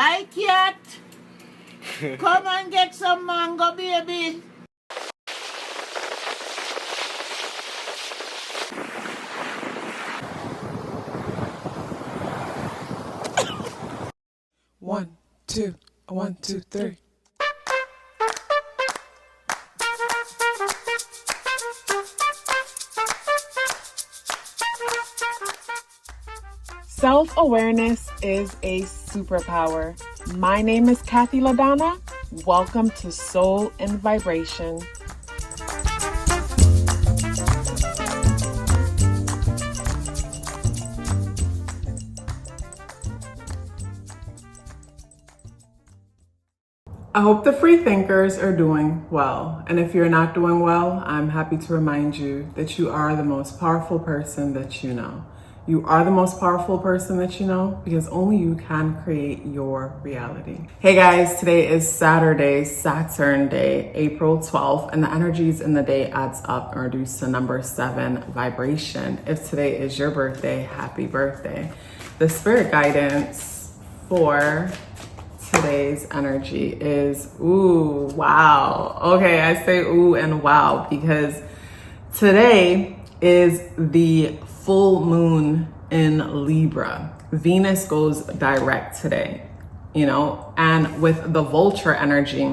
Hi, cat. Come and get some mango, baby. One, two, 1, 2, 3. Self-awareness is a superpower. My name is KathyLaDonna. Welcome to Soul and Vibration. I hope the free thinkers are doing well. And if you're not doing well, I'm happy to remind you that you are the most powerful person that you know. You are the most powerful person that you know because only you can create your reality. Hey guys, today is Saturday, Saturn Day, April 12th, and the energies in the day adds up and reduce to number 7 vibration. If today is your birthday, happy birthday. The spirit guidance for today's energy is ooh, wow. Okay, I say ooh and wow because today is the full moon in Libra. Venus goes direct today, and with the vulture energy,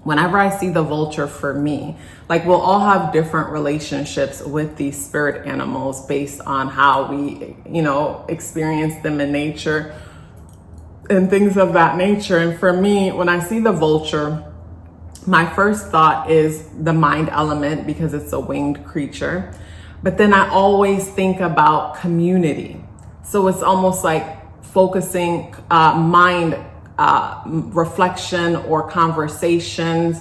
whenever I see the vulture for me, like we'll all have different relationships with these spirit animals based on how we, experience them in nature and things of that nature. And for me, when I see the vulture, my first thought is the mind element because it's a winged creature. But then I always think about community. So it's almost like focusing mind reflection or conversations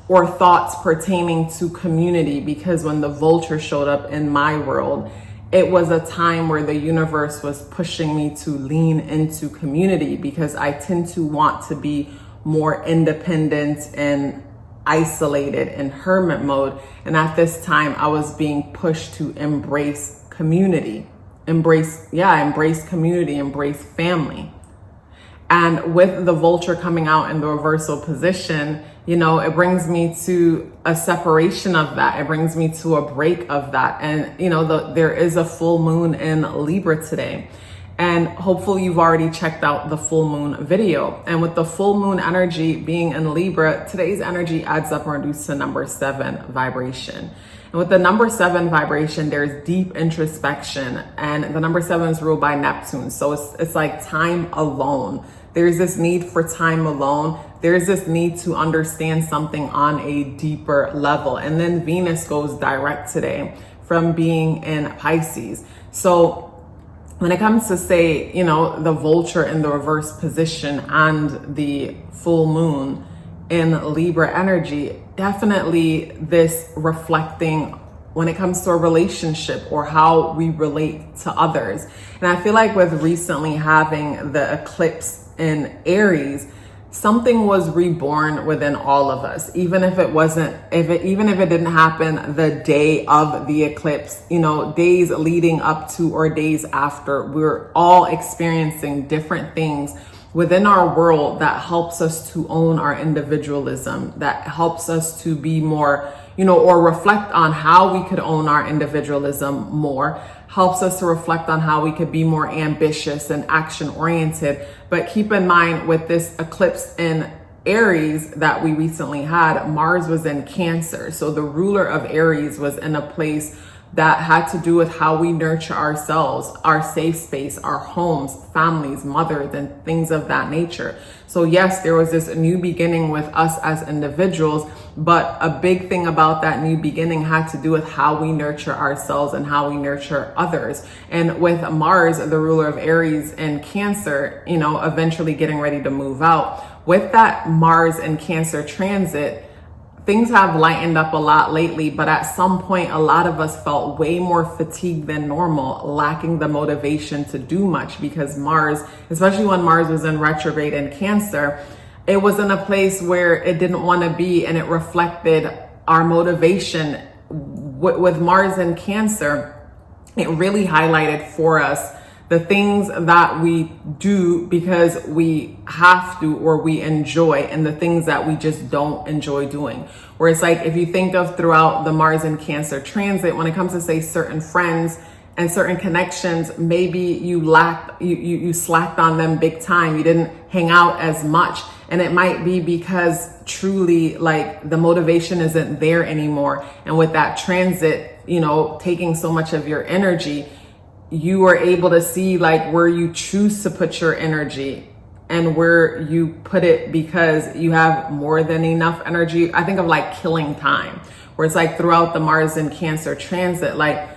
or thoughts pertaining to community, because when the vulture showed up in my world, it was a time where the universe was pushing me to lean into community because I tend to want to be more independent and isolated in hermit mode. And at this time I was being pushed to embrace community, embrace community, embrace family. And with the vulture coming out in the reversal position, it brings me to a separation of that. It brings me to a break of that. And, there is a full moon in Libra today. And hopefully you've already checked out the full moon video. And with the full moon energy being in Libra, today's energy adds up and reduces to number 7 vibration. And with the number 7 vibration, there's deep introspection. And the number 7 is ruled by Neptune. So it's like time alone. There's this need for time alone. There's this need to understand something on a deeper level. And then Venus goes direct today from being in Pisces. So when it comes to say, the vulture in the reverse position and the full moon in Libra energy, definitely this reflecting when it comes to a relationship or how we relate to others. And I feel like with recently having the eclipse in Aries, something was reborn within all of us, even if it didn't happen the day of the eclipse, days leading up to or days after, we're all experiencing different things within our world that helps us to own our individualism, that helps us to be more, or reflect on how we could own our individualism more, helps us to reflect on how we could be more ambitious and action oriented. But keep in mind, with this eclipse in Aries that we recently had, Mars was in Cancer. So the ruler of Aries was in a place that had to do with how we nurture ourselves, our safe space, our homes, families, mothers, and things of that nature. So yes, there was this new beginning with us as individuals, but a big thing about that new beginning had to do with how we nurture ourselves and how we nurture others. And with Mars, the ruler of Aries and Cancer, eventually getting ready to move out, with that Mars and Cancer transit, things have lightened up a lot lately, but at some point, a lot of us felt way more fatigued than normal, lacking the motivation to do much because Mars, especially when Mars was in retrograde in Cancer, it was in a place where it didn't want to be, and it reflected our motivation. With Mars in Cancer, it really highlighted for us the things that we do because we have to or we enjoy, and the things that we just don't enjoy doing. Where it's like, if you think of throughout the Mars and Cancer transit, when it comes to say certain friends and certain connections, maybe you slacked on them big time. You didn't hang out as much. And it might be because truly like the motivation isn't there anymore. And with that transit, you know, taking so much of your energy, you are able to see like where you choose to put your energy and where you put it because you have more than enough energy. I think of like killing time, where it's like throughout the Mars and Cancer transit, like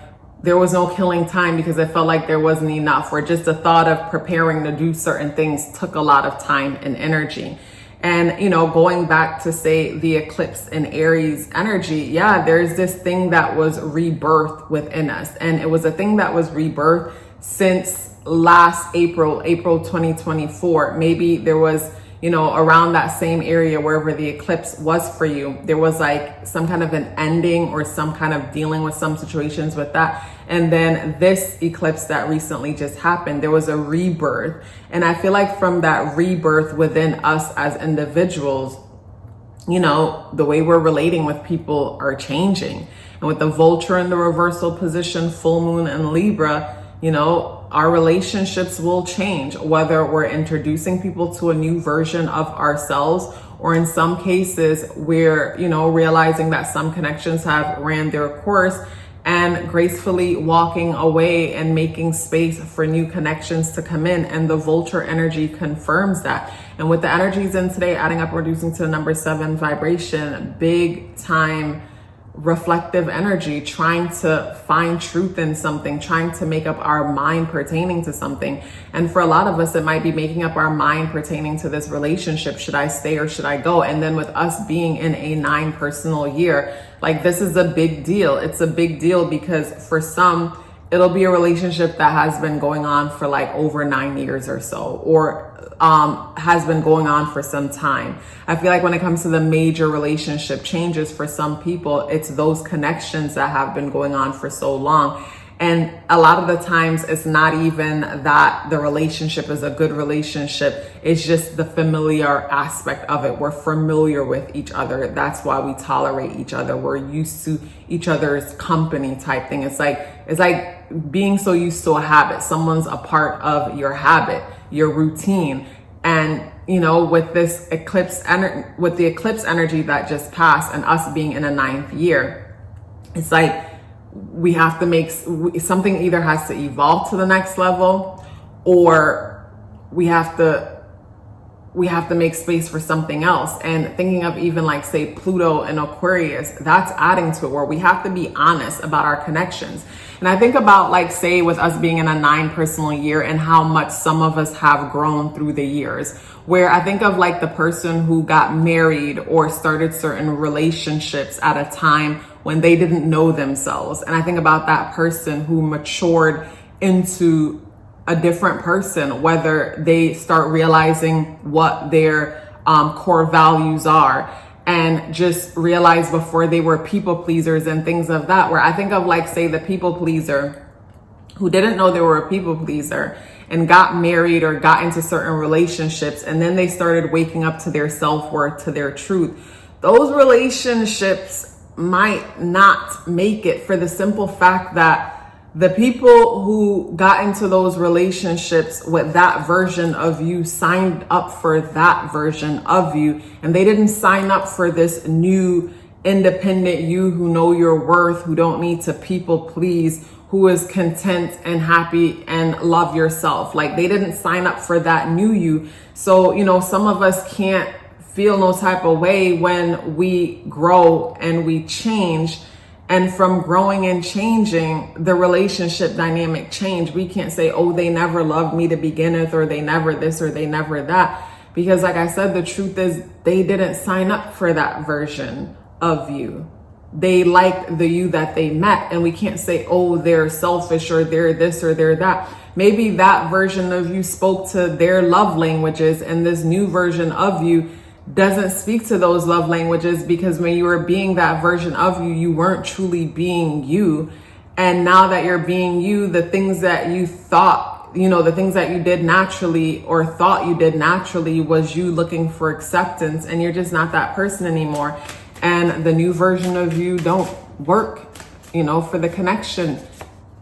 there was no killing time because I felt like there wasn't enough, or just the thought of preparing to do certain things took a lot of time and energy. And, you know, going back to say the eclipse in Aries energy, yeah, there's this thing that was rebirth within us. And it was a thing that was rebirth since last April 2024. Maybe there was, you know, around that same area, wherever the eclipse was for you, there was like some kind of an ending or some kind of dealing with some situations with that. And then this eclipse that recently just happened, there was a rebirth. And I feel like from that rebirth within us as individuals, you know, the way we're relating with people are changing. And with the vulture in the reversal position, full moon and Libra, you know, our relationships will change, whether we're introducing people to a new version of ourselves, or in some cases we're, you know, realizing that some connections have ran their course and gracefully walking away and making space for new connections to come in. And the vulture energy confirms that. And with the energies in today, adding up, reducing to the number 7 vibration, big time reflective energy, trying to find truth in something, trying to make up our mind pertaining to something. And for a lot of us, it might be making up our mind pertaining to this relationship. Should I stay or should I go? And then with us being in a 9 personal year, like this is a big deal. It's a big deal because for some, it'll be a relationship that has been going on for like over 9 years or so, or has been going on for some time. I feel like when it comes to the major relationship changes for some people, it's those connections that have been going on for so long. And a lot of the times it's not even that the relationship is a good relationship. It's just the familiar aspect of it. We're familiar with each other. That's why we tolerate each other. We're used to each other's company type thing. It's like being so used to a habit. Someone's a part of your habit, your routine. And, you know, with this with the eclipse energy that just passed and us being in a 9th year, it's like, we have to make something, either has to evolve to the next level, or we have to make space for something else. And thinking of even like say Pluto and Aquarius, that's adding to it, where we have to be honest about our connections. And I think about like say with us being in a 9 personal year and how much some of us have grown through the years, where I think of like the person who got married or started certain relationships at a time when they didn't know themselves. And I think about that person who matured into a different person, whether they start realizing what their core values are, and just realize before they were people pleasers and things of that. Where I think of like say the people pleaser who didn't know they were a people pleaser and got married or got into certain relationships, and then they started waking up to their self-worth, to their truth. Those relationships might not make it, for the simple fact that the people who got into those relationships with that version of you signed up for that version of you, and they didn't sign up for this new independent you who know your worth, who don't need to people please, who is content and happy and love yourself. Like they didn't sign up for that new you. So, you know, some of us can't feel no type of way when we grow and we change. And from growing and changing, the relationship dynamic change. We can't say, oh, they never loved me to begin with, or they never this, or they never that. Because like I said, the truth is they didn't sign up for that version of you. They liked the you that they met. And we can't say, oh, they're selfish, or they're this, or they're that. Maybe that version of you spoke to their love languages, and this new version of you doesn't speak to those love languages, because when you were being that version of you, you weren't truly being you. And now that you're being you, the things that you thought the things that you did naturally or thought you did naturally was you looking for acceptance, and you're just not that person anymore. And the new version of you don't work, for the connection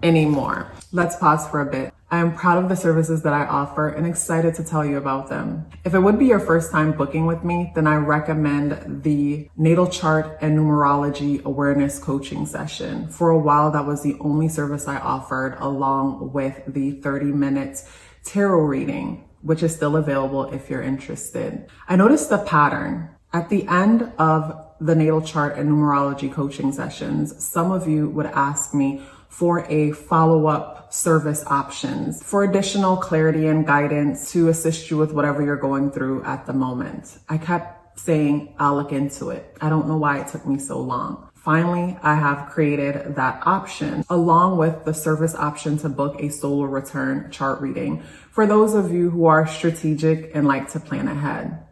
anymore. Let's pause for a bit. I am proud of the services that I offer and excited to tell you about them. If it would be your first time booking with me, then I recommend the natal chart and numerology awareness coaching session. For a while, that was the only service I offered, along with the 30 minutes tarot reading, which is still available if you're interested. I noticed the pattern. At the end of the natal chart and numerology coaching sessions, some of you would ask me for a follow-up service options for additional clarity and guidance to assist you with whatever you're going through at the moment. I kept saying, I'll look into it. I don't know why it took me so long. Finally, I have created that option along with the service option to book a solo return chart reading for those of you who are strategic and like to plan ahead.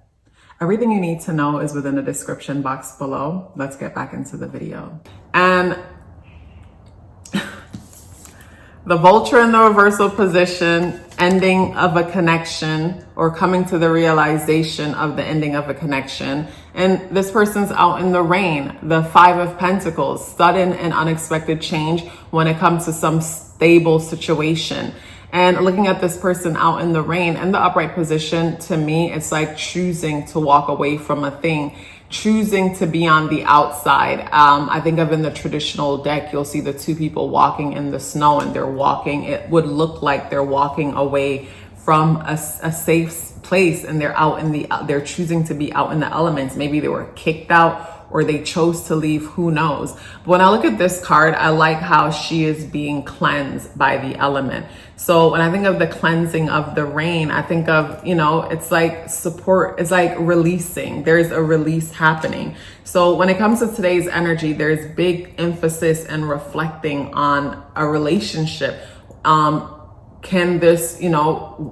Everything you need to know is within the description box below. Let's get back into the video. And the vulture in the reversal position, ending of a connection or coming to the realization of the ending of a connection. And this person's out in the rain, the 5 of Pentacles, sudden and unexpected change when it comes to some stable situation. And looking at this person out in the rain and the upright position, to me, it's like choosing to walk away from a thing, choosing to be on the outside. I think of in the traditional deck, you'll see the 2 people walking in the snow, and they're walking. It would look like they're walking away from a safe place, and they're choosing to be out in the elements. Maybe they were kicked out or they chose to leave, who knows. But when I look at this card, I like how she is being cleansed by the element. So when I think of the cleansing of the rain, I think of, it's like support, it's like releasing. There's a release happening. So when it comes to today's energy, there's big emphasis and reflecting on a relationship. Can this,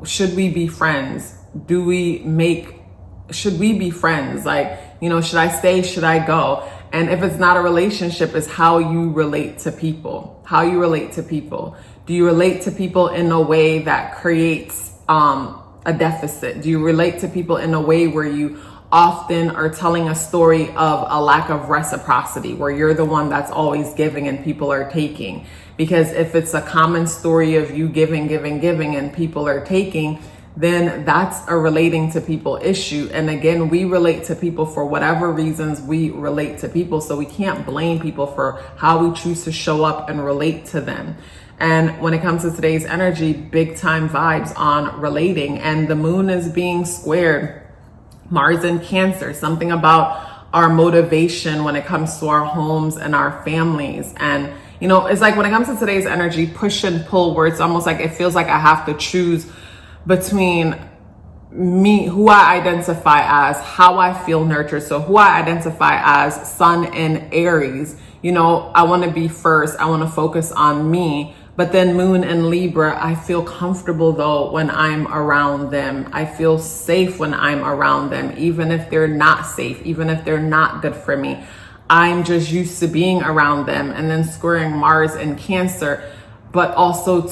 should we be friends? Should we be friends? Like, should I stay? Should I go? And if it's not a relationship, it's how you relate to people. How you relate to people. Do you relate to people in a way that creates a deficit? Do you relate to people in a way where you often are telling a story of a lack of reciprocity, where you're the one that's always giving and people are taking? Because if it's a common story of you giving and people are taking, then that's a relating to people issue. And again, we relate to people for whatever reasons we relate to people. So we can't blame people for how we choose to show up and relate to them. And when it comes to today's energy, big time vibes on relating. And the moon is being squared Mars in Cancer, something about our motivation when it comes to our homes and our families. And, it's like when it comes to today's energy, push and pull, where it's almost like it feels like I have to choose between me, who I identify as, how I feel nurtured. So who I identify as Sun in Aries, I want to be first. I want to focus on me. But then Moon in Libra, I feel comfortable though when I'm around them. I feel safe when I'm around them, even if they're not safe, even if they're not good for me. I'm just used to being around them. And then squaring Mars in Cancer, but also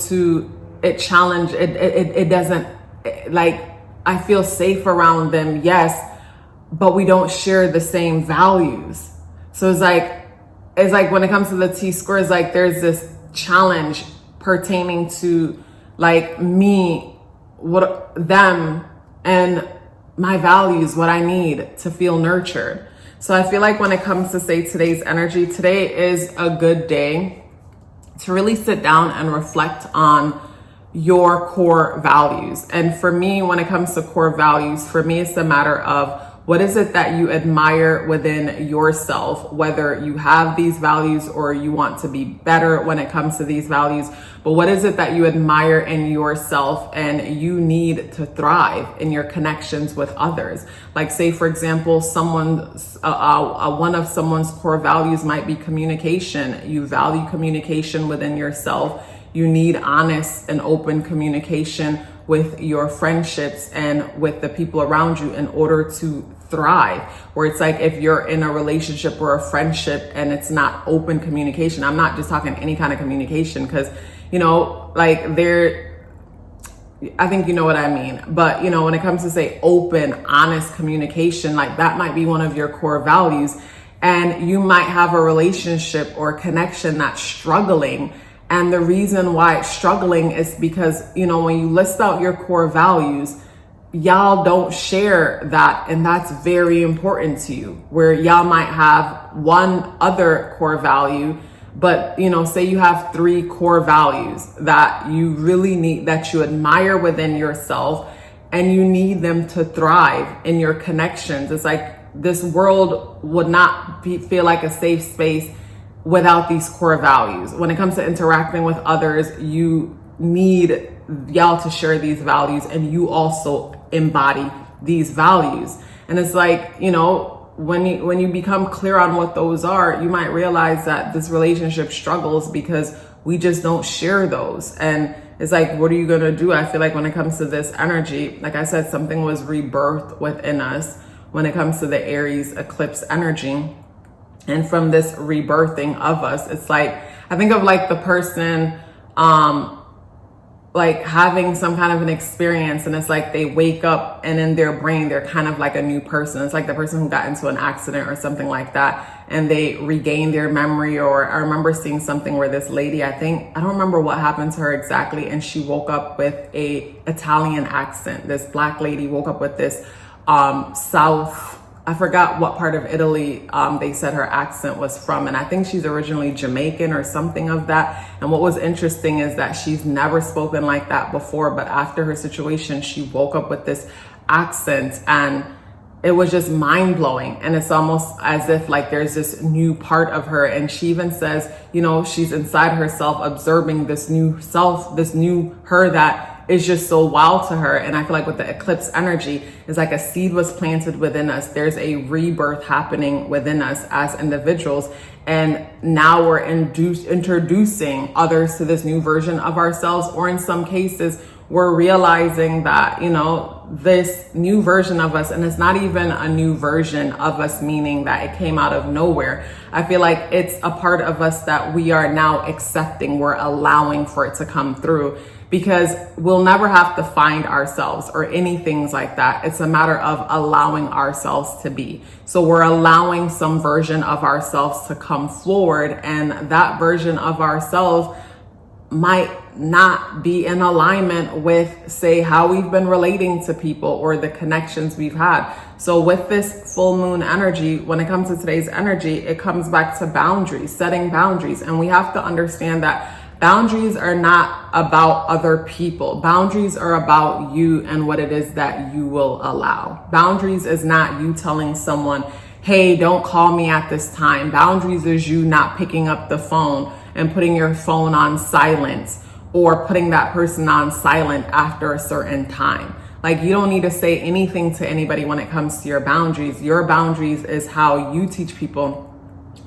it doesn't, like, I feel safe around them, yes, but we don't share the same values. So it's like when it comes to the T-square, it's like there's this challenge pertaining to like me, them, and my values, what I need to feel nurtured. So I feel like when it comes to today's energy, today is a good day to really sit down and reflect on your core values. And for me, when it comes to core values, for me, it's a matter of what is it that you admire within yourself, whether you have these values or you want to be better when it comes to these values. But what is it that you admire in yourself and you need to thrive in your connections with others? Like, say, for example, one of someone's core values might be communication. You value communication within yourself. You need honest and open communication with your friendships and with the people around you in order to thrive. Where it's like if you're in a relationship or a friendship and it's not open communication, I'm not just talking any kind of communication, because, like I think you know what I mean. But, you know, when it comes to say open, honest communication, like that might be one of your core values. And you might have a relationship or connection that's struggling. And the reason why it's struggling is because, you know, when you list out your core values, y'all don't share that. And that's very important to you, where y'all might have one other core value, but, you know, say you have 3 core values that you really need, that you admire within yourself, and you need them to thrive in your connections. It's like this world would not feel like a safe space without these core values. When it comes to interacting with others, you need y'all to share these values, and you also embody these values. And it's like, you know, when you become clear on what those are, you might realize that this relationship struggles because we just don't share those. And it's like, what are you gonna do? I feel like when it comes to this energy, like I said, something was rebirthed within us when it comes to the Aries eclipse energy. And from this rebirthing of us, it's like, I think of like the person, like having some kind of an experience, and it's like they wake up and in their brain, they're kind of like a new person. It's like the person who got into an accident or something like that, and they regain their memory. Or I remember seeing something where this lady, I don't remember what happened to her exactly, and she woke up with a Italian accent. This Black lady woke up with this I forgot what part of Italy they said her accent was from. And I think she's originally Jamaican or something of that. And what was interesting is that she's never spoken like that before. But after her situation, she woke up with this accent, and it was just mind blowing. And it's almost as if like there's this new part of her. And she even says, you know, she's inside herself observing this new self, this new her that is just so wild to her. And I feel like with the eclipse energy, it's like a seed was planted within us. There's a rebirth happening within us as individuals. And now we're introducing others to this new version of ourselves. Or in some cases, we're realizing that, you know, this new version of us, and it's not even a new version of us, meaning that it came out of nowhere. I feel like it's a part of us that we are now accepting. We're allowing for it to come through, because we'll never have to find ourselves or anything like that. It's a matter of allowing ourselves to be. So we're allowing some version of ourselves to come forward, and that version of ourselves might not be in alignment with, say, how we've been relating to people or the connections we've had. So with this full moon energy, when it comes to today's energy, it comes back to boundaries, setting boundaries. And we have to understand that boundaries are not about other people. Boundaries are about you and what it is that you will allow. Boundaries is not you telling someone, hey, don't call me at this time. Boundaries is you not picking up the phone and putting your phone on silent, or putting that person on silent after a certain time. Like, you don't need to say anything to anybody when it comes to your boundaries. Your boundaries is how you teach people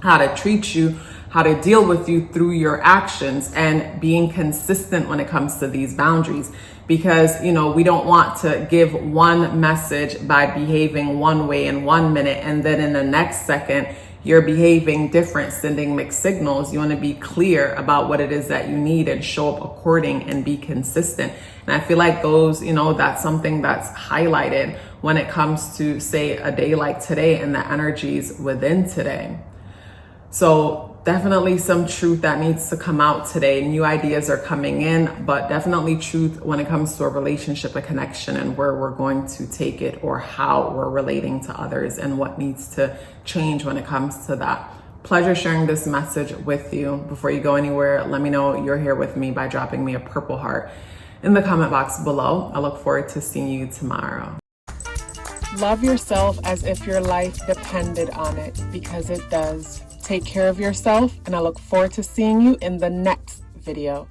how to treat you, how to deal with you through your actions, and being consistent when it comes to these boundaries. Because, you know, we don't want to give one message by behaving one way in 1 minute, and then in the next second, you're behaving different, sending mixed signals. You want to be clear about what it is that you need and show up according and be consistent. And I feel like those, you know, that's something that's highlighted when it comes to, say, a day like today and the energies within today. So definitely some truth that needs to come out today. New ideas are coming in, but definitely truth when it comes to a relationship, a connection, and where we're going to take it, or how we're relating to others, and what needs to change when it comes to that. Pleasure sharing this message with you. Before you go anywhere, let me know you're here with me by dropping me a purple heart in the comment box below. I look forward to seeing you tomorrow. Love yourself as if your life depended on it, because it does. Take care of yourself, and I look forward to seeing you in the next video.